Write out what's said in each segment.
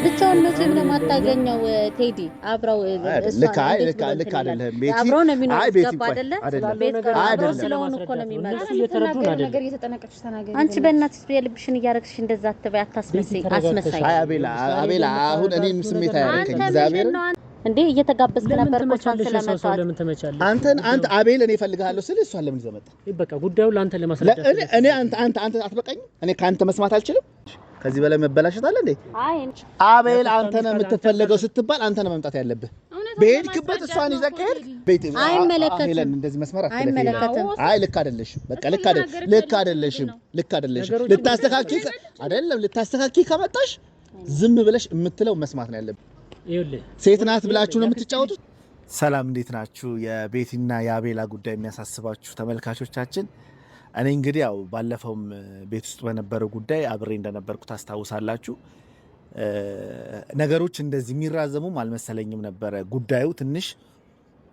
ብቻውን መቼም ለማታገኘው ቴዲ አብራው ልክ አይደለም ቤቲ አብራው ነው የሚኖር ገባ አይደለ አይደለም ስለሆነ እኮ ነው የሚመልስ ነገር እየተጠነቀቅሽ ተናገሪ አንቺ በእናትሽ የልብሽን እያረግሽ እንደዛ አትበይ አታስመስይ አስመሳይ አቤላ አሁን እኔም ስሜት አያረከኝ እግዚአብሔር እንዴ እየተጋበዝክ ነበር እኮ አንተ አቤል እኔ እፈልግሃለሁ ስለ እሷን ለምን ይዘመጣ በቃ ጉዳዩ ላንተ ለማስረዳት እኔ አንተ አትበቃኝ እኔ ካንተ መስማት አልችልም ከዚህ በላይ መበላሸት አለ እንዴ አቤል አንተ ነህ የምትፈልገው ስትባል አንተ ነህ መምጣት ያለብህ በሄድክበት እሷን ይዘከል አይመለከትም እንደዚህ መስመር አይመለከትም አይ ልክ አይደለሽም በቃ ልክ አይደለሽም ልታስተካኪ ከመጣሽ ዝም ብለሽ የምትለው መስማት ነው ያለብህ ይኸውልህ ሴት ናት ብላችሁ ነው የምትጫወቱት ሰላም እንዴት ናችሁ የቤቲና የአቤላ ጉዳይ የሚያሳስባችሁ ተመልካቾቻችን እኔ እንግዲህ ያው ባለፈውም ቤት ውስጥ በነበረው ጉዳይ አብሬ እንደነበርኩ ታስታውሳላችሁ ነገሮች እንደዚህ የሚራዘሙም አልመሰለኝም ነበር ጉዳዩ ትንሽ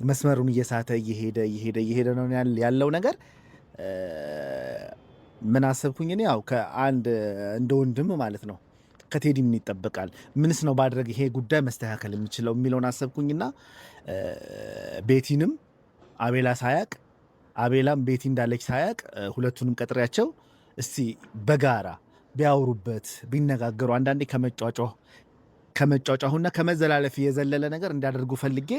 መስመሩን እየሳተ እየሄደ ነው ያለው ነገር ምን አሰብኩኝ እኔ ያው ከአንድ እንደ ወንድም ማለት ነው ከቴዲ ምን ይጠበቃል ምንስ ነው ባድረግ ይሄ ጉዳይ መስተካከል የሚችለው የሚለውን አሰብኩኝና ቤቲንም አቤላ ሳያቅ አቤላም ቤቲ እንዳለች ሳያቅ ሁለቱንም ቀጥሬያቸው እስቲ በጋራ ቢያወሩበት ቢነጋገሩ አንዳንዴ ከመጫጫሁና ከመዘላለፍ የዘለለ ነገር እንዲያደርጉ ፈልጌ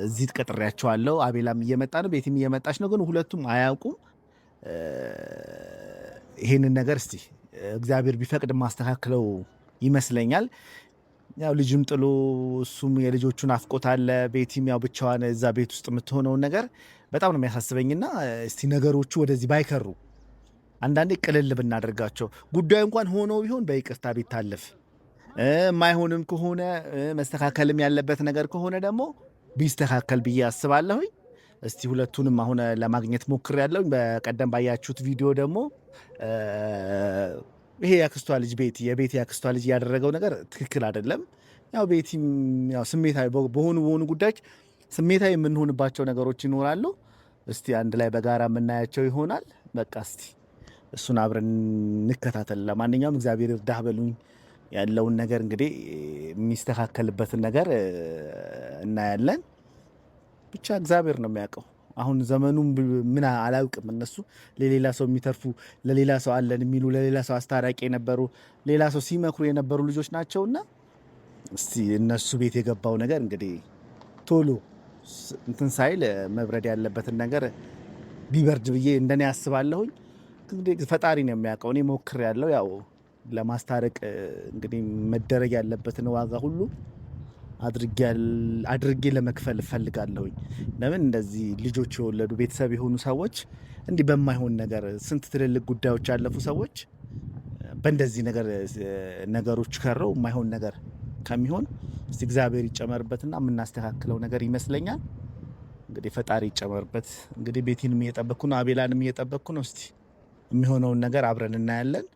እዚህ ቀጥሬያቸዋለሁ አቤላም እየመጣ ነው ቤቲም እየመጣች ነው ግን ሁለቱም አያውቁም ይሄንን ነገር እስቲ እግዚአብሔር ቢፈቅድ ማስተካከለው ይመስለኛል ያው ልጅም ጥሎ እሱም የልጆቹን አፍቆት አለ ቤቲም ያው ብቻዋን እዛ ቤት ውስጥ የምትሆነው ነገር በጣም ነው የሚያሳስበኝና እስቲ ነገሮቹ ወደዚህ ባይከሩ አንዳንዴ ቅልል ብናደርጋቸው ጉዳዩ እንኳን ሆኖ ቢሆን በይቅርታ ቢታለፍ ማይሆንም ከሆነ መስተካከልም ያለበት ነገር ከሆነ ደግሞ ቢስተካከል ብዬ አስባለሁ እስቲ ሁለቱንም አሁን ለማግኘት ሞክሬያለሁ በቀደም ባያችሁት ቪዲዮ ደግሞ ይሄ ያክስቷ ልጅ የቤቲ ያክስቷ ልጅ ያደረገው ነገር ትክክል አይደለም ያው ቤቲም ያው ስሜታዊ በሆኑ ጉዳዮች ስሜታዊ የምንሆንባቸው ነገሮች ይኖራሉ እስቲ አንድ ላይ በጋራ የምናያቸው ይሆናል በቃ እስቲ እሱን አብረን እንከታተል ለማንኛውም እግዚአብሔር ይርዳህ በሉኝ ያለውን ነገር እንግዲህ የሚስተካከልበትን ነገር እናያለን ብቻ እግዚአብሔር ነው የሚያውቀው አሁን ዘመኑም ምን አላውቅም እነሱ ለሌላ ሰው የሚተርፉ ለሌላ ሰው አለን የሚሉ ለሌላ ሰው አስታራቂ የነበሩ ሌላ ሰው ሲመክሩ የነበሩ ልጆች ናቸውና እስቲ እነሱ ቤት የገባው ነገር እንግዲህ ቶሎ እንትን ሳይል መብረድ ያለበትን ነገር ቢበርድ ብዬ እንደኔ ያስባለሁኝ እንግዲህ ፈጣሪ ነው የሚያውቀው እኔ ሞክሬያለሁ ያው ለማስታረቅ እንግዲህ መደረግ ያለበትን ዋጋ ሁሉ አድርጌ ለመክፈል ፈልጋለሁኝ ለምን እንደዚህ ልጆች የወለዱ ቤተሰብ የሆኑ ሰዎች እንዲህ በማይሆን ነገር ስንት ትልልቅ ጉዳዮች ያለፉ ሰዎች በእንደዚህ ነገሮች ከረው የማይሆን ነገር ከሚሆን እስቲ እግዚአብሔር ይጨመርበትና የምናስተካክለው ነገር ይመስለኛል እንግዲህ ፈጣሪ ይጨመርበት እንግዲህ ቤቲንም እየጠበቅኩ ነው አቤላንም እየጠበቅኩ ነው እስቲ የሚሆነውን ነገር አብረን እናያለን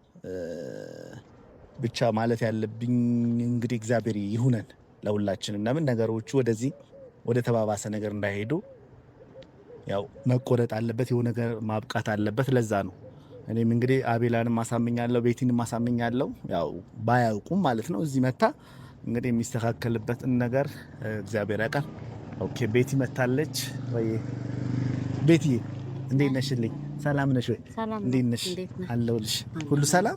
ብቻ ማለት ያለብኝ እንግዲህ እግዚአብሔር ይሁነን ለሁላችንም ለምን ነገሮቹ ወደዚህ ወደ ተባባሰ ነገር እንዳይሄዱ ያው መቆረጥ አለበት የሆነ ነገር ማብቃት አለበት ለዛ ነው እኔም እንግዲህ አቤላንም ማሳመኛለሁ ቤቲንም ማሳመኛለሁ ያው ባያውቁም ማለት ነው እዚህ መታ እንግዲህ የሚስተካከልበትን ነገር እግዚአብሔር ያውቃል ኦኬ ቤቲ መታለች ወይ ቤቲ እንዴት ነሽልኝ ሰላም ነሽ ወይ እንዴት ነሽ አለሁልሽ ሁሉ ሰላም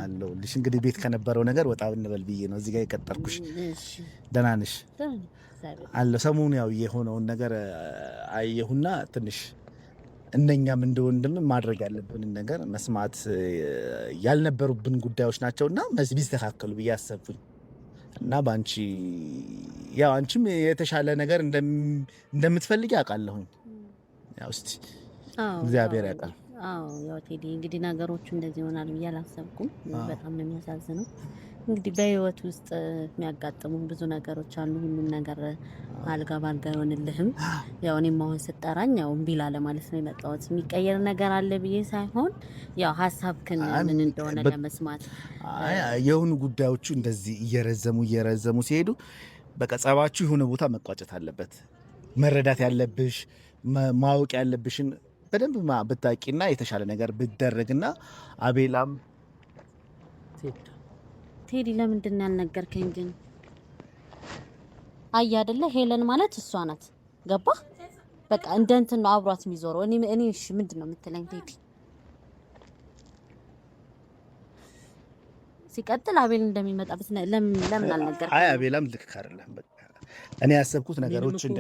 አለሁልሽ እንግዲህ ቤት ከነበረው ነገር ወጣ ብንበል ብዬ ነው እዚህ ጋር የቀጠርኩሽ ደህና ነሽ አለ ሰሞኑን ያው የሆነውን ነገር አየሁና ትንሽ እነኛም እንደወንድም ማድረግ ያለብን ነገር መስማት ያልነበሩብን ጉዳዮች ናቸውና ቢስተካከሉ ብዬ አሰብኩኝ እና ባንቺ ያው አንቺም የተሻለ ነገር እንደምትፈልጊ አውቃለሁኝ ያው እስቲ እግዚአብሔር ያውቃል ያው ቴዲ እንግዲህ ነገሮቹ እንደዚህ ይሆናል ብዬ አላሰብኩም በጣም ነው የሚያሳዝነው እንግዲህ በህይወት ውስጥ የሚያጋጥሙ ብዙ ነገሮች አሉ። ሁሉም ነገር አልጋ ባልጋ አይሆንልህም። ያው እኔም አሁን ስጠራኝ ያው እምቢ ላለ ማለት ነው የመጣሁት። የሚቀየር ነገር አለ ብዬ ሳይሆን ያው ሀሳብክን ምን እንደሆነ ለመስማት የሆኑ ጉዳዮቹ እንደዚህ እየረዘሙ ሲሄዱ በቃ ጸባችሁ የሆነ ቦታ መቋጨት አለበት። መረዳት ያለብሽ ማወቅ ያለብሽን በደንብ ብታቂና የተሻለ ነገር ብትደረግና አቤላም ቴዲ ለምንድን ያልነገርከኝ ግን? አይ አይደለ ሄለን ማለት እሷ ናት። ገባ በቃ እንደ እንትን ነው አብሯት የሚዞረው። እኔ እሺ ምንድን ነው የምትለኝ ቴዲ? ሲቀጥል አቤል እንደሚመጣበት ለምን አልነገርከኝ? አይ አቤላም ልክ አይደለም። በቃ እኔ ያሰብኩት ነገሮች እንደ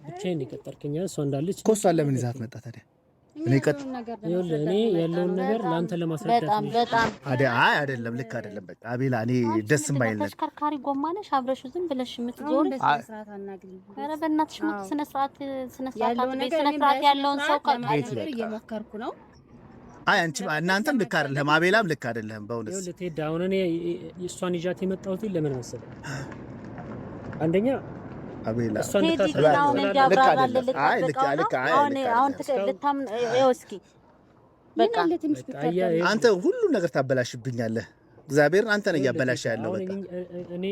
ብቻዬን የቀጠርከኝ እሷ እንዳለች እኮ እሷን ለምን ይዛት መጣ ታዲያ? እኔ ያለውን ነገር ለአንተ ለማስረዳት በጣም አይደለም፣ ልክ አይደለም። በቃ አቤላ እኔ ደስ የማይል ነገር ተሽከርካሪ ጎማ ነሽ አብረሽ ዝም ብለሽ የምትዞር። ኧረ በእናትሽ ስነ ስርዓት ያለውን ሰው እየሞከርኩ ነው። አይ አንቺ እናንተም ልክ አይደለም፣ አቤላም ልክ አይደለም። በእውነት ይኸውልህ ቴዲ አሁን እኔ እሷን ይዣት የመጣሁት ለምን መሰለህ? አንደኛ አቤላ አንተ ሁሉ ነገር ታበላሽብኛለህ። እግዚአብሔርን አንተ ነህ እያበላሽ ያለው። በቃ እኔ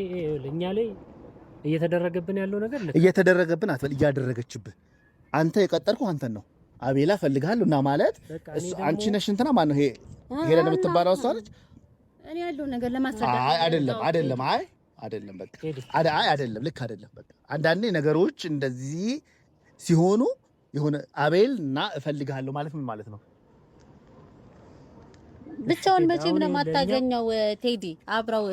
እኛ ላይ እየተደረገብን ያለው ነገር እየተደረገብን አትበል፣ እያደረገችብህ አንተ የቀጠርከው አንተን ነው። አቤላ ፈልግሃለሁ እና ማለት አንቺ ነሽ እንትና ማን ነው? ሄለን የምትባለው እሷ ነች። እኔ ያለው ነገር ለማስረዳት አይደለም በቃ አይደለም፣ ልክ አይደለም። በቃ አንዳንዴ ነገሮች እንደዚህ ሲሆኑ የሆነ አቤል እና እፈልግሃለሁ ማለት ምን ማለት ነው? ብቻውን መቼም ነው የማታገኘው ቴዲ። አብረው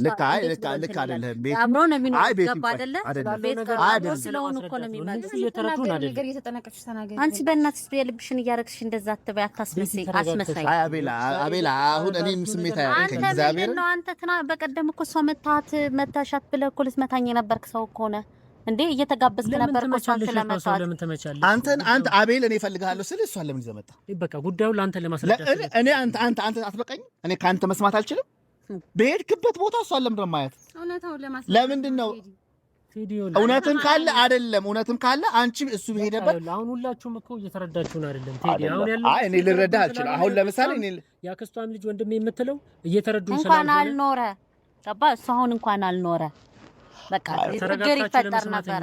ልክ አይደለም። ቤት አብረው ነው የሚኖሩት። ገባ አይደለ? ቤት ጋር ስለሆኑ እኮ ነው የሚመጡት። እየተረዱን አይደለም። አንቺ በእናትሽ የልብሽን እያረግሽ እንደዛ አትበይ፣ አታስመስይ፣ አስመሳይ። አይ አቤላ አሁን እኔም ስሜት አያረከኝ። እግዚአብሔር ነው አንተ በቀደም እኮ እሷ መታሻት ብለህ እኮ ልትመታኝ የነበርክ ሰው እኮ ነህ እንዴ? እየተጋበዝክ ነበር እኮ እሷን ስለመጣት። አንተ አቤል እኔ እፈልግሃለሁ ስለ እሷን ለምን ይዘህ መጣ? በቃ ጉዳዩ ለአንተ ለማስረዳት እኔ አንተ አትበቃኝ? እኔ ካንተ መስማት አልችልም? በሄድክበት ቦታ እሷን ለምንድን ነው የማያት? ለምንድን ነው? እውነትም ካለ አንቺ እሱ በሄደበት። አሁን ሁላችሁም እኮ እየተረዳችሁን አይደለም ቴዲ። አሁን ያለው እኔ ልረዳህ አልችልም። አሁን ለምሳሌ እኔ ያክስቷን ልጅ ወንድሜ የምትለው እየተረዱኝ እንኳን አልኖረ ገባ። እሱ አሁን እንኳን አልኖረ በቃ ችግር ይፈጠር ነበር።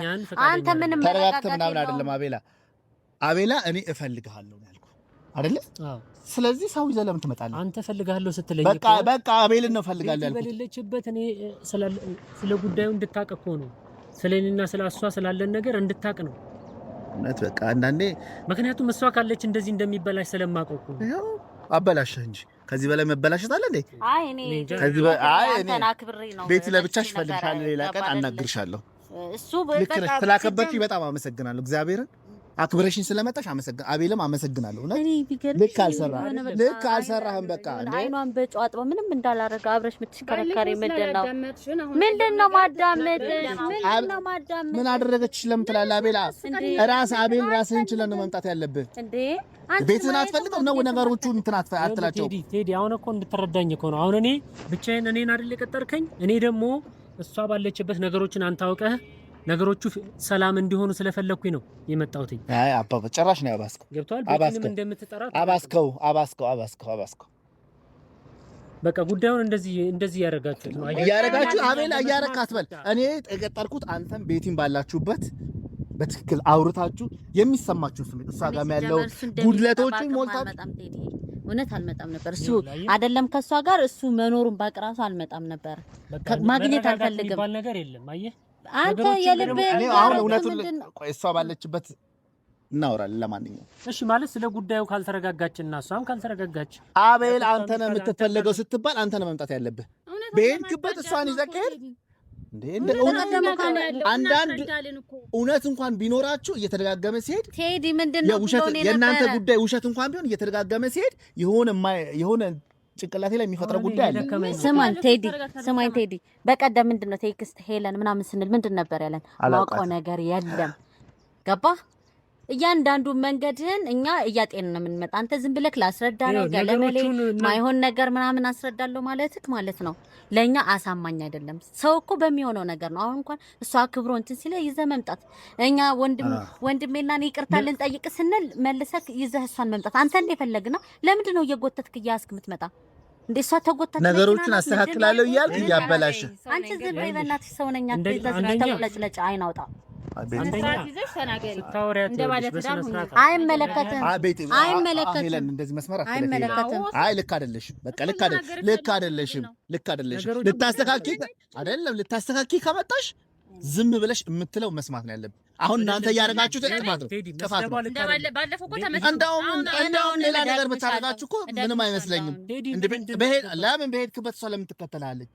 አንተ ምንም ተረጋግተህ ምናምን አይደለም አቤላ እኔ እፈልግሃለሁ ያልኩህ አይደለ? ስለዚህ ሰው ይዘህ ለምን ትመጣለህ? አንተ እፈልግሃለሁ ስትለኝ በቃ አቤልን ነው እፈልግሃለሁ ያልኩት። በሌለችበት እኔ ስለ ጉዳዩ እንድታውቅ እኮ ነው። ስለኔና ስለ እሷ ስላለን ነገር እንድታውቅ ነው። እውነት በቃ አንዳንዴ ምክንያቱም እሷ ካለች እንደዚህ እንደሚበላሽ ስለማውቀው እኮ ነው። አበላሽህ እንጂ ከዚህ በላይ መበላሽት አለ እንዴ? እኔ ቤቲ ለብቻሽ እፈልግሻለሁ፣ ሌላ ቀን አናግርሻለሁ። ልክ ነሽ። ስላከበርሽኝ በጣም አመሰግናለሁ። እግዚአብሔርን አክብረሽኝ ስለመጣሽ አቤልም አመሰግናለሁ። ልክ አልሰራህም። በቃ አይኗን በጨው አጥባ ምንም እንዳላረገ አብረሽ የምትሽከረከሪ ምንድነው ማዳመጥ? ምን አደረገችሽ ለምን ትላለህ? አቤል ራስህን ችለን ነው መምጣት ያለብህ እንዴ? ቤትህን አትፈልግም ነው ነገሮቹን እንትን አትላቸው። ቴዲ አሁን እኮ እንድትረዳኝ እኮ ነው። አሁን እኔ ብቻዬን እኔን አይደል የቀጠርከኝ? እኔ ደግሞ እሷ ባለችበት ነገሮችን አንተ አውቀህ ነገሮቹ ሰላም እንዲሆኑ ስለፈለኩኝ ነው የመጣሁት። አይ አባባ ጭራሽ ነው ያባስከው። ገብቷል? ቤትንም እንደምትጠራት አባስከው። በቃ ጉዳዩን እንደዚህ ያረጋችሁት ነው። አቤላ እያረካ አትበል። እኔ የቀጠርኩት አንተም ቤቲን ባላችሁበት በትክክል አውርታችሁ የሚሰማችሁ ስሜት እሷ ጋር ያለው ጉድለቶችን ሞልታችሁ። እውነት አልመጣም ነበር እሱ አይደለም ከሷ ጋር እሱ መኖሩን ባቅራሱ አልመጣም ነበር። ማግኘት አልፈልግም ባል ነገር የለም። አየህ አንተ የልብህን አሁን እውነቱን እሷ ባለችበት እናወራለን። ለማንኛውም እሺ ማለት ስለ ጉዳዩ ካልተረጋጋችና እሷም ካልተረጋጋች አቤል አንተ ነህ የምትፈልገው ስትባል አንተ ነህ መምጣት ያለብህ። በሄድክበት እሷን ይዘህ ከሄድክ አንዳንድ እውነት እንኳን ቢኖራችሁ እየተደጋገመ ሲሄድ ቴዲ ምንድነው የእናንተ ጉዳይ ውሸት እንኳን ቢሆን እየተደጋገመ ሲሄድ የሆነ ጭንቅላቴ ላይ የሚፈጥረው ጉዳይ አለ። ስማኝ ቴዲ በቀደም ምንድነው ቴክስት ሄለን ምናምን ስንል ምንድን ነበር ያለን? ማውቀው ነገር የለም ገባ እያንዳንዱ መንገድህን እኛ እያጤንን ነው የምንመጣ። አንተ ዝም ብለህ ላስረዳ ነው ገለመሌ ማይሆን ነገር ምናምን አስረዳለሁ ማለት ነው። ለኛ አሳማኝ አይደለም። ሰው እኮ በሚሆነው ነገር ነው። አሁን እንኳን እሷ አክብሮ እንትን ሲለ ይዘህ መምጣት፣ እኛ ወንድሜና እኔ ይቅርታ ልንጠይቅ ስንል መልሰህ ይዘህ እሷን መምጣት አንተ እንደፈለግና ለምንድን ነው እየጎተትክ እያስክ የምትመጣ? እንደ እሷ ተጎተት ነገሮችን አስተካክላለሁ እያልክ እያበላሽ አንቺ ዝም በይ በእናትሽ። ሰው ነኝ ተለጭለጭ አይናውጣ አይመለከትም። እንደዚህ መስመር አይመለከትም። አይ ልክ አይደለሽም። በቃ ልክ አይደለሽም። ልታስተካኪ ከመጣሽ ዝም ብለሽ የምትለው መስማት ነው ያለብን። አሁን እናንተ እያደረጋችሁት ጥፋት ነው። እንደውም ሌላ ነገር ብታደርጋችሁ እኮ ምንም አይመስለኝም። ለምን በሄድክበት እሷ ለምን ትከተላለች?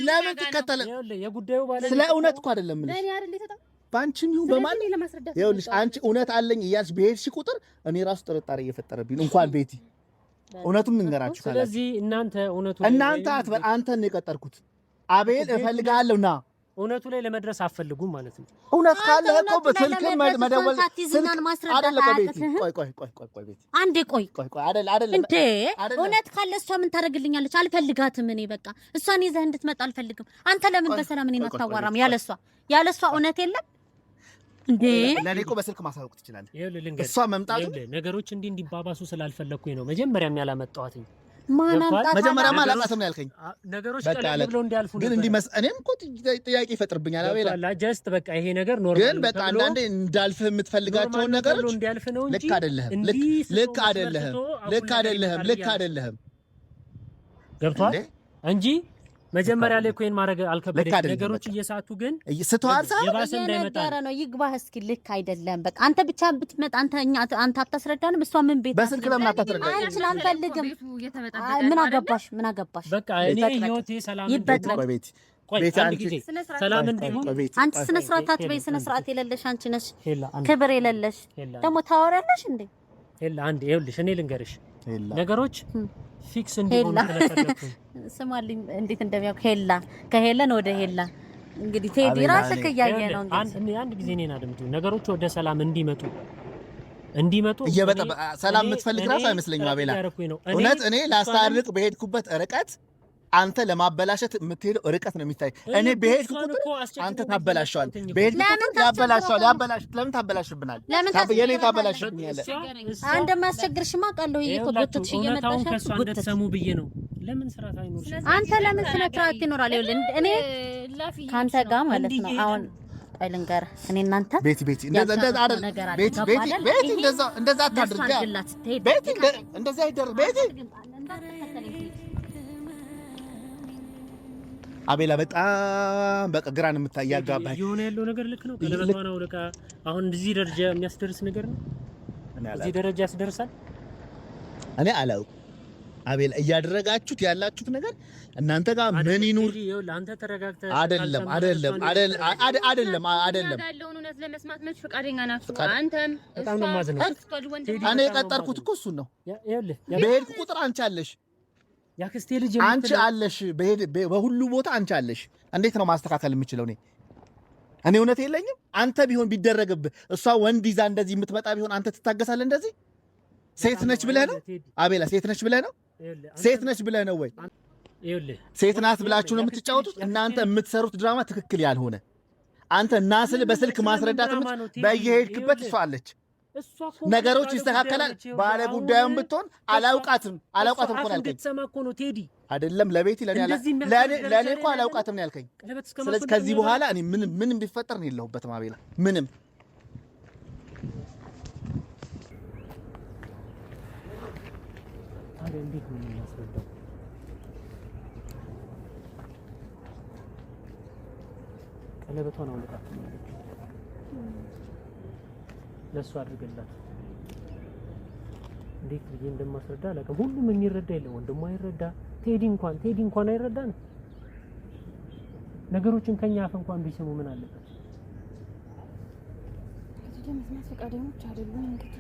ለምን ትከተለ? ስለ እውነት እኮ አይደለም የምልሽ። በአንቺም ይሁን በማን ይኸውልሽ፣ አንቺ እውነት አለኝ እያልሽ በሄድሽ ቁጥር እኔ ራሱ ጥርጣሬ እየፈጠረብኝ ነው። እንኳን ቤቲ እውነቱን እንገራችሁ። ስለዚህ እናንተ አንተን ነው የቀጠርኩት። አቤል እፈልግሃለሁ ና እውነቱ ላይ ለመድረስ አትፈልጉም ማለት ነው። እውነት ካለ እኮ በስልክ መደወል አይደለም። ቤቲ ቆይ ቤቲ አንዴ ቆይ አይደለም እንዴ እውነት ካለ እሷ ምን ታደርግልኛለች? አልፈልጋትም። እኔ በቃ እሷን ይዘህ እንድትመጣ አልፈልግም። አንተ ለምን በሰላም እኔን አታዋራም? ያለሷ እውነት የለም እንዴ? ለኔ እኮ በስልክ ማሳወቅ ትችላለህ። እሷ መምጣቱ ነገሮች እንዲባባሱ ስላልፈለኩኝ ነው መጀመሪያም ያላመጣኋት። መጀመሪያማ አላውቃትም ነው ያልከኝ። ነገሮች ቀለል ብለው እንዲያልፉ ግን እኔም እኮ ጥያቄ ይፈጥርብኛል። አቤላ ጀስት በቃ ይሄ ነገር ኖርማል ግን በቃ አንዳንዴ እንዳልፍህ የምትፈልጋቸውን ነገሮች እንዲያልፍ ነው እንጂ ልክ አይደለህም ገብቷል እንጂ መጀመሪያ ላይ ኮይን ማድረግ አልከበደኝ። ነገሮች እየሳቱ ግን ስተዋል የባሰ እንዳይመጣ ነው። ይግባህ እስኪ ልክ አይደለም። በቃ አንተ ብቻ ብትመጣ አንተ አታስረዳንም። እሷ ምን ቤት በስልክ ለምን አታስረዳንም? አንቺን አንፈልግም። ምን አገባሽ? በቃ እኔ ህይወቴ ሰላም ቤት ሰላም እንዲሁን አንቺ ስነ ስርዓት አትበይ። ስነ ስርዓት የሌለሽ አንቺ ነሽ፣ ክብር የሌለሽ ደግሞ ታወሪያለሽ እንዴ? ሄላ አንዴ ይኸውልሽ፣ እኔ ልንገርሽ ነገሮች ፊክስ እንዲሆን ተለፈለኩ። ስማልኝ እንዴት እንደሚያውቅ ከሄለን ወደ ሄላ እንግዲህ ቴዲ ራስህ እያየ ነው። እንግዲህ አንድ ጊዜ እኔን አድምጡ። ነገሮች ወደ ሰላም እንዲመጡ ሰላም የምትፈልግ ራስ አይመስለኝም አቤላ። እውነት እኔ ላስታርቅ በሄድኩበት ርቀት አንተ ለማበላሸት የምትሄደው ርቀት ነው የሚታይ። እኔ በሄድኩ ቁጥር አንተ ታበላሸዋል። በሄድኩ ቁጥር ያበላሸዋል። ለምን ታበላሽብናል? የኔ ታበላሽብኛለህ። እንደማያስቸግርሽማ ቃለሁ እየተጎተትሽ እየመጣሽ ከእሷ እንደተሰሙ ብዬ ነው። ለምን ስርዓት አይኖርሽ? አንተ ለምን ስነ ስርዓት ይኖራል? ይኸውልህ እኔ ከአንተ ጋር ማለት ነው አሁን ልንገርህ፣ እኔ እናንተ ቤቲ እንደዛ አታድርጋ። ቤቲ እንደዛ አይደረግ። ቤቲ አቤላ በጣም በቃ ግራን የምታያጋባኝ የሆነ ያለው ነገር ልክ ነው። ቀለበቷን አውልቃ አሁን እዚህ ደረጃ የሚያስደርስ ነገር ነው። እዚህ ደረጃ ያስደርሳል። እኔ አላውቅም አቤላ፣ እያደረጋችሁት ያላችሁት ነገር እናንተ ጋር ምን ይኑር? አንተ ተረጋግተህ አይደለም ያለውን እውነት ለመስማት መች ፈቃደኛ ናችሁ? አንተም በጣም ነው የማዝነው። እኔ የቀጠርኩት እኮ እሱን ነው። በሄድኩ ቁጥር አንቺ አለሽ፣ ያክስቴ ልጅ አንቺ አለሽ፣ በሁሉ ቦታ አንቺ አለሽ። እንዴት ነው ማስተካከል የምችለው? እኔ እውነት የለኝም። አንተ ቢሆን ቢደረግብህ እሷ ወንድ ይዛ እንደዚህ የምትመጣ ቢሆን አንተ ትታገሳለህ? እንደዚህ ሴት ነች ብለህ ነው አቤላ? ሴት ነች ብለህ ነው? ሴት ነች ብለህ ነው ወይ? ሴት ናት ብላችሁ ነው የምትጫወቱት እናንተ። የምትሰሩት ድራማ ትክክል ያልሆነ አንተ እናስል በስልክ ማስረዳት በየሄድክበት እሷ አለች። ነገሮች ይስተካከላል። ባለ ጉዳዩን ብትሆን አላውቃትም እኮ ያልከኝ አይደለም። ለቤቲ ለኔ እኮ አላውቃትም ነው ያልከኝ። ስለዚህ ከዚህ በኋላ እኔ ምንም ቢፈጠር ነው የለሁበትም አቤላ። ምንም እንዴት ነው የሚያስረዳው? ቀለበቷን አውልቃት ማለት ለሱ አድርገላት። እንዴት ብዬ እንደማስረዳ አላውቅም። ሁሉም የሚረዳ የለም። ወንድሟ አይረዳ፣ ቴዲ እንኳን አይረዳ ነው። ነገሮችን ከኛ አፍ እንኳን ቢሰሙ ምን አለበት? ከዚህ ደግሞ መስማት ፈቃደኞች አይደሉም እንግዲህ